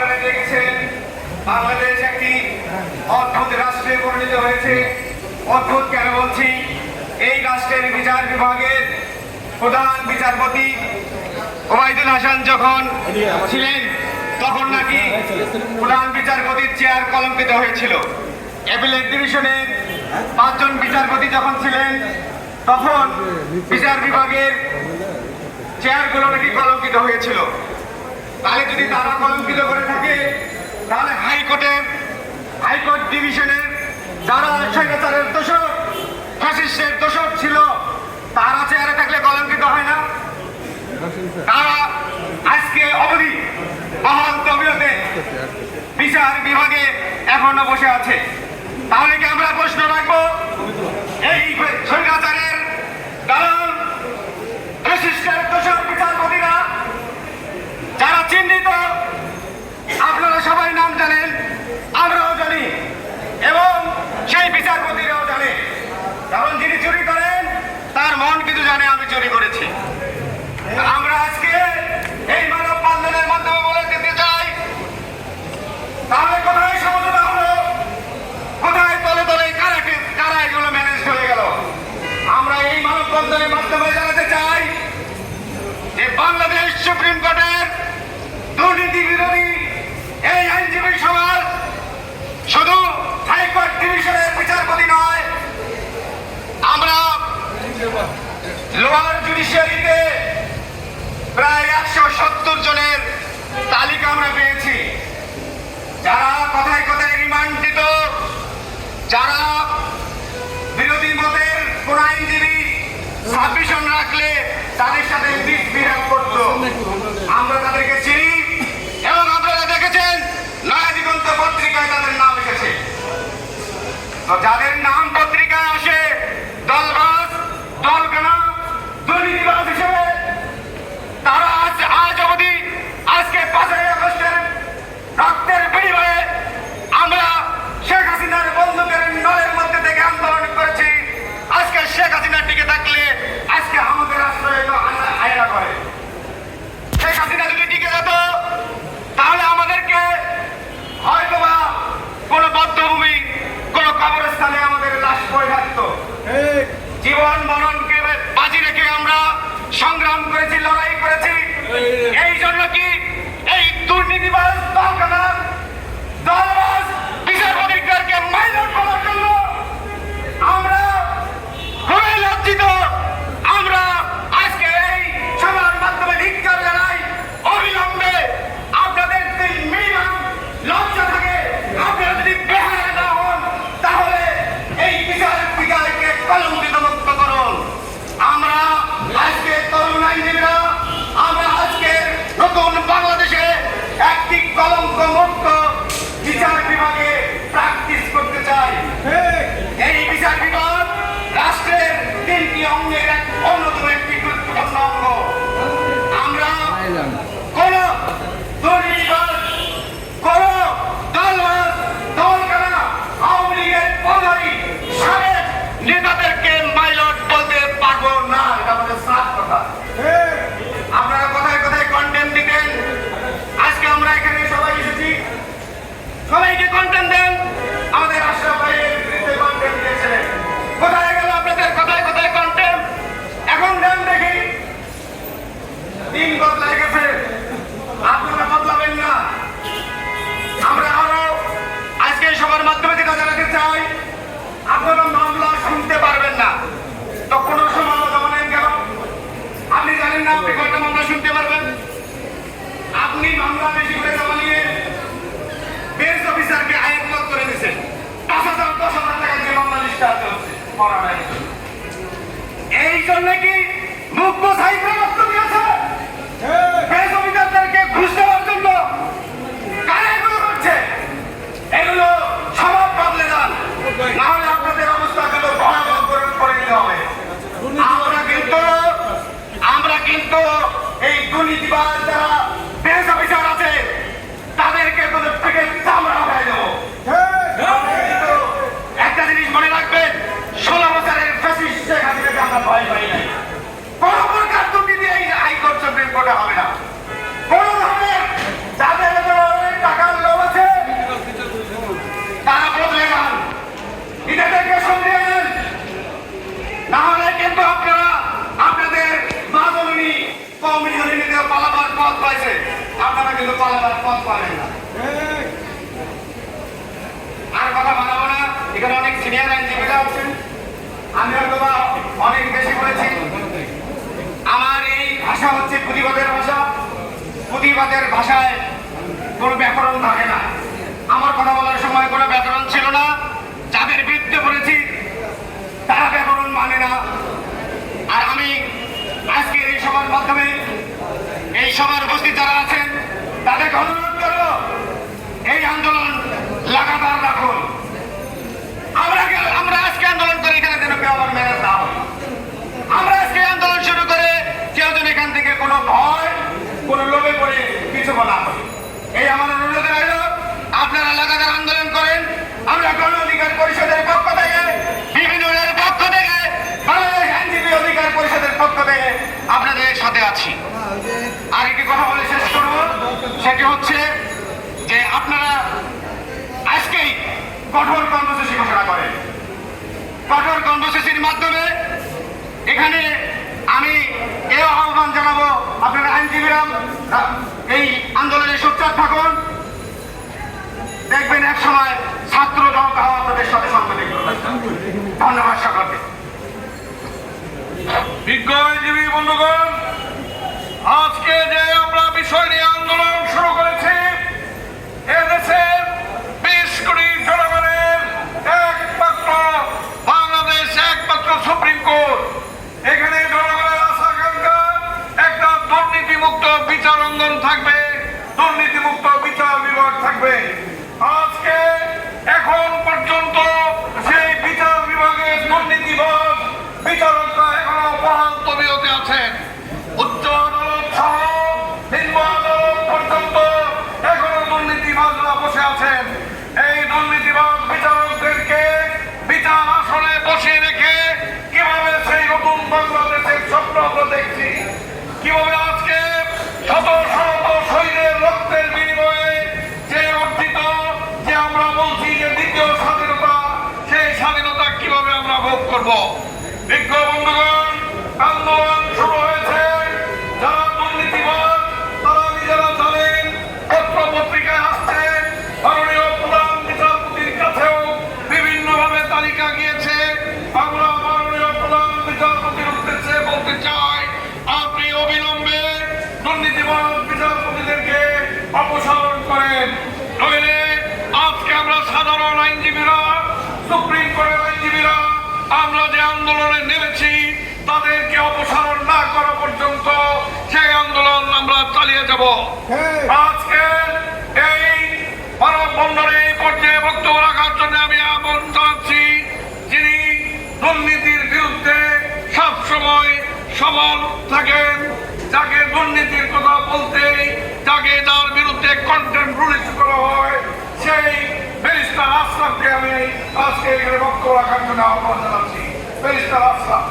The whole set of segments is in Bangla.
আপনারা দেখেছেন বাংলাদেশ একটি অদ্ভুত রাষ্ট্রে পরিণত হয়েছে। অদ্ভুত কেন বলছি, এই রাষ্ট্রের বিচার বিভাগের প্রধান বিচারপতি ওবায়দুল হাসান যখন ছিলেন তখন নাকি প্রধান বিচারপতির চেয়ার কলঙ্কিত হয়েছিল। অ্যাপিলেট ডিভিশনের 5 জন বিচারপতি যখন ছিলেন তখন বিচার বিভাগের চেয়ারগুলো নাকি কলঙ্কিত হয়েছিল। তাহলে যদি তারা কলঙ্কিত করে থাকে, তাহলে হাইকোর্ট ডিভিশনের যারা স্বৈরাচারের দোষর, ফ্যাসিস্টের দোষর ছিল, তারা চেয়ারে থাকলে কলঙ্কিত হয় না? তারা আজকে অবধি বহাল তবিয়তে বিচার বিভাগে এখনো বসে আছে। তাহলে কি আমরা প্রশ্ন রাখবো, এই স্বৈরাচারের দালাল ফ্যাসিস্টের দোষর বিচারপতিরা যারা চিহ্নিত, আপনারা সবাই নাম জানেন, আমরাও জানি, এবং সেই বিচারপতিরাও জানে, কারণ যিনি চুরি করেন তার মন কিন্তু জানে আমি চুরি করেছি। আমরা আজকে এই মানব বন্ধনের মাধ্যমে বলে দিতে চাই, তাহলে কোথায় সমঝোতা হলো, কোথায় তলে তলে কারা এগুলো ম্যানেজ হয়ে গেল? আমরা এই মানব বন্ধনের মাধ্যমে জানাতে চাই যে বাংলাদেশ সুপ্রিম কোর্টের দুর্নীতি বিরোধী এই আইনজীবী সমাজ শুধু হাইকোর্ট ডিভিশনের বিচারপতি নয়, আমরা লোয়ার জুডিশিয়ারিতে প্রায় 170 জনের তালিকা আমরা পেয়েছি, যারা কথায় কথায় রিমান্ড দিত, যারা বিরোধী মতের কোন আইনজীবী সাবমিশন রাখলে তাদের সাথে মিসবিহেভ করত। আমরা তাদেরকে চিনি এবং আপনারা দেখেছেন নয়া দিগন্ত পত্রিকায় তাদের নাম এসেছে। তো যাদের নাম পত্রিকায় আসে দলবাজ, দলকানা, দুর্নীতিবাজ হিসেবে, তারা আজ অবধি আজকে 5ই আগস্টের রক্তের বিনিময়ে আমরা শেখ হাসিনার বন্দুকের নলের মধ্যে থেকে আন্দোলন করেছি। আজকে শেখ হাসিনা টিকে থাকলে আজকে আমাদের আশ্রয় আয়না করে। শেখ হাসিনা যদি টিকে যেত তাহলে আমাদেরকে হয়তোবা কোনো বদ্ধভূমি, কোনো কবরস্থানে আমাদের লাশ পড়ে থাকতো। জীবন মরণকে বাজি রেখে আমরা সংগ্রাম করেছি, লড়াই করেছি। এই জন্য কি এই দুর্নীতিবাজ দলবাজ বিচারপতিদেরকে মাইনর করার জন্য আমরা খুবই লজ্জিত। আমরা আজকে এই সভার মাধ্যমে ধিক্কার জানাই, অবিলম্বে আপনাদের মিনিমাম লজ্জা থাকে, আপনারা যদি বেহায়া না হন তাহলে এই বিচারকে কলঙ্কিত মুক্ত করুন। আমরা আজকে তরুণ আইনজীবীরা, আমরা আজকে নতুন বাংলাদেশে একটি কলঙ্ক মুক্ত বিচার বিভাগে প্র্যাকটিস করতে চাই। এই বিচার বিভাগ রাষ্ট্রের 3টি অঙ্গের এক অন্যতম একটি গুরুত্বপূর্ণ অঙ্গ। আমরা কোন দুর্নীতিবাজ, কোন দলবাজ, দলকানা, আওয়ামী লীগের পদারি সাবেক নেতাদেরকে মাইলট বলতে পারবো না। এটা আমাদের সাফ কথা। আপনারা কোথায় কোথায় কন্টেন্ট দিতেন, আজকে আমরা এখানে সবাই এসেছি, সবাইকে কন্টেন্ট দেন। আমাদের আশরাফ ভাইয়ের বিরুদ্ধে কন্টেন্ট দিয়েছিলেন, কোথায় গেল আপনাদের কোথায় কোথায় কন্টেন্ট? এখন দেন দেখি। দিন বদলায় গেছে, আপনারা বদলাবেন না। আমরা আরো আজকে সবার মাধ্যমে যেটা জানাতে চাই, আপনারা মামলা শুনতে পারবেন না। তো কোন সময় জমানেন কেন? আপনি জানেন না আপনি কয়টা মামলা শুনতে পারবেন? আপনি মামলা বেশি করে জমা নিয়ে বেঞ্চ অফিসারকে আইন করে দিচ্ছেন। 5,000-10,000 টাকা দিয়ে মামলা লিস্টে আসতে হচ্ছে। এই জন্য কি মুখ্য সাহিত্যের বক্তব্য দিয়েছে বেঞ্চ অফিসারদেরকে ঘুষ দেওয়ার জন্য? কারা এগুলো করছে? এগুলো স্বভাব বদলে যান, না হলে আপনাদের অবস্থাগুলো ভয়াবহ করে নিতে হবে। আমরা কিন্তু এই দুর্নীতিবাজ যারা বেঞ্চ অফিসার আছে তাদেরকে তোদের থেকে চামড়া উঠাই দেবো। একটা জিনিস মনে রাখবেন, 16 বছরের ফ্যাসিস্ট শেখ হাসিনাকে আমরা ভয় পাই নাই। কোন প্রকার দুর্নীতি পালাবার পথ পাবেন না। আর কথা বাড়াবো না, এখানে অনেক সিনিয়র আইনজীবীরা আছেন, আমি হয়তো অনেক বেশি বলেছি। আমার এই ভাষা হচ্ছে পুঁথিবাদের ভাষা। পুঁথিবাদের ভাষায় কোনো ব্যাকরণ থাকে না। আমার কথা বলার সময় কোনো ব্যাকরণ ছিল না। যাদের বিরুদ্ধে বলেছি তারা ব্যাকরণ মানে না। আর আমি আজকের এই সভার মাধ্যমে এই সভার উপস্থিত যারা আছেন তাদেরকে অনুরোধ করব, এই আন্দোলন লাগাতার রাখুন। আমরা আজকে আন্দোলন করে এখানে যেন কেউ আবার মেরে না হয়। আমরা আজকে আন্দোলন শুরু করে কেউ যেন এখান থেকে কোনো ভয়, কোনো লোভে পড়ে কিছু বলা হয়, এই আমার অনুরোধ রইল। আপনারা লাগাতার আন্দোলন করেন। আমরা গণ অধিকার পরিষদের পক্ষ থেকে, বিভিন্ন পক্ষ থেকে, বাংলাদেশ আইনজীবী অধিকার পরিষদের পক্ষ থেকে আপনাদের সাথে আছি। আর একটি কথা বলে শেষ করব, সেটি হচ্ছে যে আপনারা আজকেই কঠোর কর্মসূচি ঘোষণা করেন। কঠোর কর্মসূচির মাধ্যমে এখানে আমি এও আহ্বান জানাবো, আপনারা আইনজীবীরা এই আন্দোলনে সোচ্চার থাকুন। দেখবেন এক সময় ছাত্র জনতা আপনাদের সাথে সংগঠিত হবে। ধন্যবাদ সকলকে। বিজ্ঞ আইনজীবী বন্ধুগণ, আজকে যে আমরা বিষয় নিয়ে আন্দোলন শুরু করেছি, এদেশের 20 কোটি জনগণের একমাত্র বাংলাদেশ, একমাত্র সুপ্রিম কোর্ট। এখানে জনগণের আশা আকাঙ্ক্ষা একটা দুর্নীতিমুক্ত বিচার অঙ্গন থাকবে, দুর্নীতিমুক্ত বিচার বিভাগ থাকবে। আজকে এখন পর্যন্ত সেই বিচার বিভাগের দুর্নীতিবাজ বিচারকরা এখনো বহাল তবিয়তে আছেন। উচ্চ আদালত সহ নিম্ন আদালত পর্যন্ত এখনো দুর্নীতিবাজরা বসে আছেন। এই দুর্নীতিবাজ বিচারকদেরকে বিচার আসনে বসিয়ে রেখে কিভাবে সেই নতুন বাংলাদেশের স্বপ্ন আমরা দেখছি, কিভাবে আজকে শত শত শহীদের রক্তের বিনিময়ে যে অর্জিত, যে আমরা বলছি যে দ্বিতীয় স্বাধীনতা, সেই স্বাধীনতা কিভাবে আমরা ভোগ করব। বিজ্ঞ বন্ধুগণ, আন্দোলন শুরু হয়েছে। যারা দুর্নীতিবাদ তারা নিজেরা জানেন, পত্র পত্রিকায় আসছে, মাননীয় প্রধান বিচারপতির কাছেও বিভিন্নভাবে তালিকা গিয়েছে। আমরা মাননীয় প্রধান বিচারপতির উদ্দেশ্যে বলতে চাই, আপনি অবিলম্বে দুর্নীতিবাদ বিচারপতিদেরকে অপসারণ করেন, নইলে আজকে আমরা সাধারণ আইনজীবীরা, সুপ্রিম কোর্টের আইনজীবীরা আমরা যে আন্দোলনে নেমেছি তাদেরকে অপসারণ না করা পর্যন্ত সেই আন্দোলন আমরা চালিয়ে যাব। আজকে এই মানববন্ধনে এই পর্যায়ে বক্তব্য রাখার জন্য আমি আহ্বান জানাচ্ছি, যিনি দুর্নীতির বিরুদ্ধে সবসময় সবল থাকেন, যাকে দুর্নীতির কথা বলতে, যাকে যার বিরুদ্ধে কন্টেম্প রুলিশ করা হয়, সেই ব্যারিস্টার আশরাফকে আমি আজকে এখানে বক্তব্য রাখার জন্য আহ্বান জানাচ্ছি। ব্যারিস্টার আশরাফ।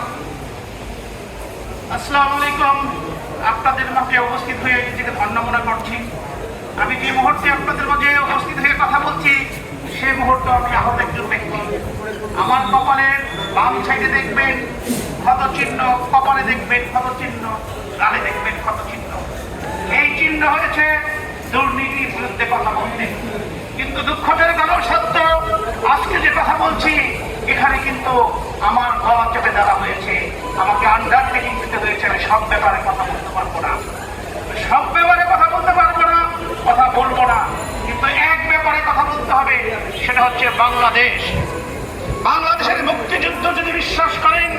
আসসালামু আলাইকুম। আপনাদের মাঝে উপস্থিত হয়ে নিজেকে ধন্য মনে করছি। আমি যে মুহূর্তে আপনাদের মাঝে উপস্থিত হয়ে কথা বলছি, সেই মুহূর্তে আমি আহত একজন ব্যক্তি। আমার কপালের বাম সাইডে দেখবেন ক্ষত চিহ্ন, কপালে দেখবেন ক্ষত চিহ্ন, গালে দেখবেন ক্ষত চিহ্ন। এই চিহ্ন হয়েছে দুর্নীতির বিরুদ্ধে কথা বলতে। কিন্তু দুঃখজনক হলেও সত্য, আজকে যে কথা বলছি এখানে কিন্তু আমার গলা চেপে দেওয়া হয়েছে, আমাকে আন্ডারটেকিং দিতে হয়েছে। আমি সব ব্যাপারে কথা বলতে পারবো না, সব ব্যাপারে কথা বলতে পারবো না, কথা বলবো না। কিন্তু এক ব্যাপারে কথা বলতে হবে, সেটা হচ্ছে বাংলাদেশ। বাংলাদেশের মুক্তিযুদ্ধ যদি বিশ্বাস করেন,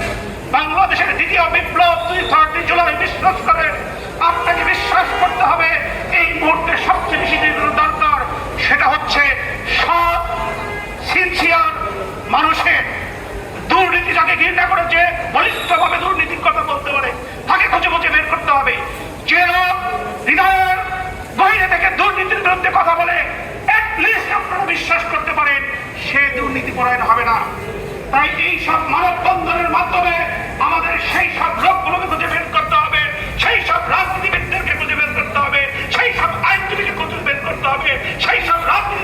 বাংলাদেশের দ্বিতীয় বিপ্লব 30 জুলাই বিশ্বাস করেন, আপনাকে বিশ্বাস করতে হবে এই মুহূর্তে সবচেয়ে বেশি যেগুলো দরকার সেটা হচ্ছে সৎ, সিনসিয়ার মানুষের। দুর্নীতি যাকে ঘৃণা করেছে, বলিষ্ঠভাবে দুর্নীতির কথা বলতে পারে, তাকে খুঁজে খুঁজে বের করতে হবে। যে লোক হৃদয়ের গভীরে থেকে দুর্নীতির বিরুদ্ধে কথা বলে, অ্যাটলিস্ট আপনারা বিশ্বাস করতে পারেন সে দুর্নীতি পরায়ণ হবে না। তাই এই সব মানববন্ধনের মাধ্যমে আমাদের সেই সব লোকগুলোকে খুঁজে বের করতে হবে, সেই সব রাজনীতিবিদদেরকে খুঁজে বের করতে হবে, সেই সব আইনজীবীকে খুঁজে বের করতে হবে, সেই সব রাজনীতি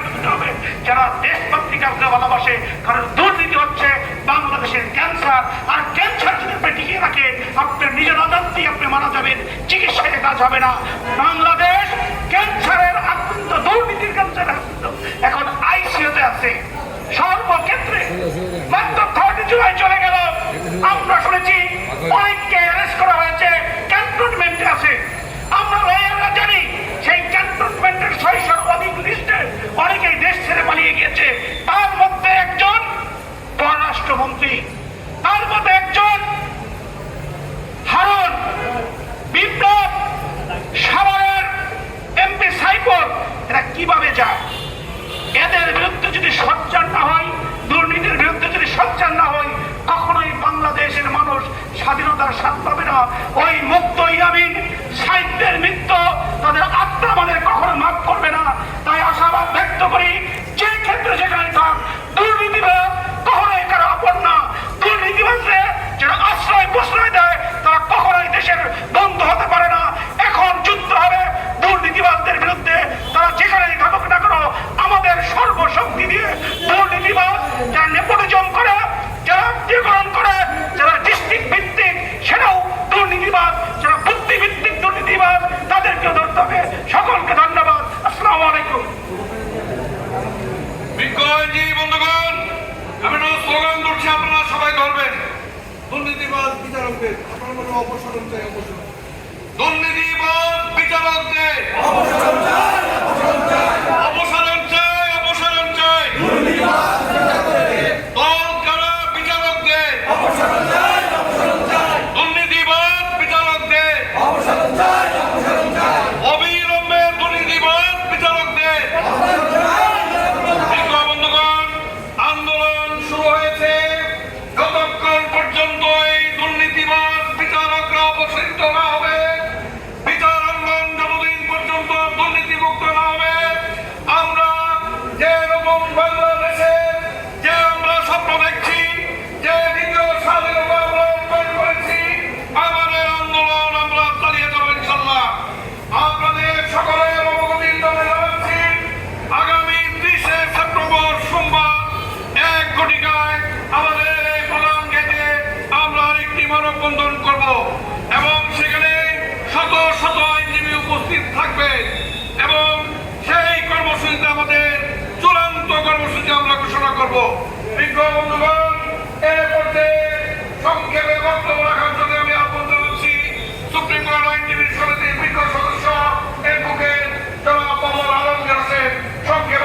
করতে হবে যারা দেশ পত্রিকাকে ভালোবাসে। কারণ দুর্নীতি হচ্ছে বাংলাদেশের ক্যান্সার, আর ক্যান্সার যদি আপনি টিকিয়ে রাখেন, আপনার নিজের অজান্তেই আপনি মারা যাবেন, চিকিৎসায় কাজ হবে না। বাংলাদেশ কিভাবে যায়? এদের বিরুদ্ধে যদি সোচ্চার না হয়, দুর্নীতির বিরুদ্ধে যদি সোচ্চার না হয়, কখনোই বাংলাদেশের মানুষ স্বাধীনতার স্বাদ পাবে না। ওই মুক্ত ইয়ামিন সাহিত্যের মৃত্যু তাদের আত্মা আমাদের কখনো মাফ করবে না। তাই আশাবাদ ব্যক্ত করি, যে ক্ষেত্রে যেখানে থাক, দুর্নীতিবাদ কখনোই কারো আপন না। দুর্নীতিবাদে যারা আশ্রয় প্রশ্রয় দেয় তারা কখনোই দেশের বন্ধু হতে পারে না। এখন যুদ্ধ হবে দুর্নীতিবাদদের বিরুদ্ধে। তারা যেখানেই থাকুক না কেন, আমাদের সর্বশক্তি দিয়ে দুর্নীতিবাদ যারা নেপোটিজম করে, যারা আত্মীয়করণ করে, যারা ডিস্ট্রিক্ট ভিত্তিক সেটাও দুর্নীতিবাদ, যারা বুদ্ধিভিত্তিক দুর্নীতিবাদ, তাদেরকেও ধরতে হবে। সকলকে ধন্যবাদ। আসসালামু আলাইকুম। বিজ্ঞানজি বন্ধুগণ, আমি একটা স্লোগান করছি, আপনারা সবাই ধরবেন। দুর্নীতিবাদ বিচারকদের অপসারণ চাই, অপসারণ। দুর্নীতিবাদ বিচারকদের অপসারণ চাই, অপসারণ চাই। দল কারা বিচারকদের দুর্নীতিবাদ বিচারকদের অবিলম্বে দুর্নীতিবাদ বিচারকদের। বন্ধুগণ, আন্দোলন শুরু হয়েছে। যতক্ষণ পর্যন্ত এই দুর্নীতিবাদ বিচারকরা অপসারিত না হবে, বিচার আন্দোলন যতদিন পর্যন্ত দুর্নীতিমুক্ত না হবে, আমরা যে রকম বাংলাদেশে যে আমরা স্বপ্ন দেখছি, যে দ্বিতীয় স্বাধীনতা আমরা অর্জন করেছি, আমাদের আন্দোলন আমরা চালিয়ে যাবো ইনশাল্লাহ। আপনাদের সকলের অবগতির জন্য জানাচ্ছি, আগামী 30শে সেপ্টেম্বর সোমবার 1 ঘটিকায় আমাদের এই প্রধান গেটে আমরা আরেকটি মানববন্ধন করব এবং সেখানে শত শত আইনজীবী উপস্থিত থাকবে এবং সেই কর্মসূচিতে আমাদের চূড়ান্ত কর্মসূচি আমরা ঘোষণা করব। বিজ্ঞ বন্ধুগণ, এর মধ্যে সংক্ষেপে বক্তব্য রাখার জন্য আমি আহ্বান জানাচ্ছি সুপ্রিম কোর্ট আইনজীবী সমিতির বিজ্ঞ সদস্য এর মুখে জনাব মোহাম্মদ আলমগীর হোসেন সংক্ষেপে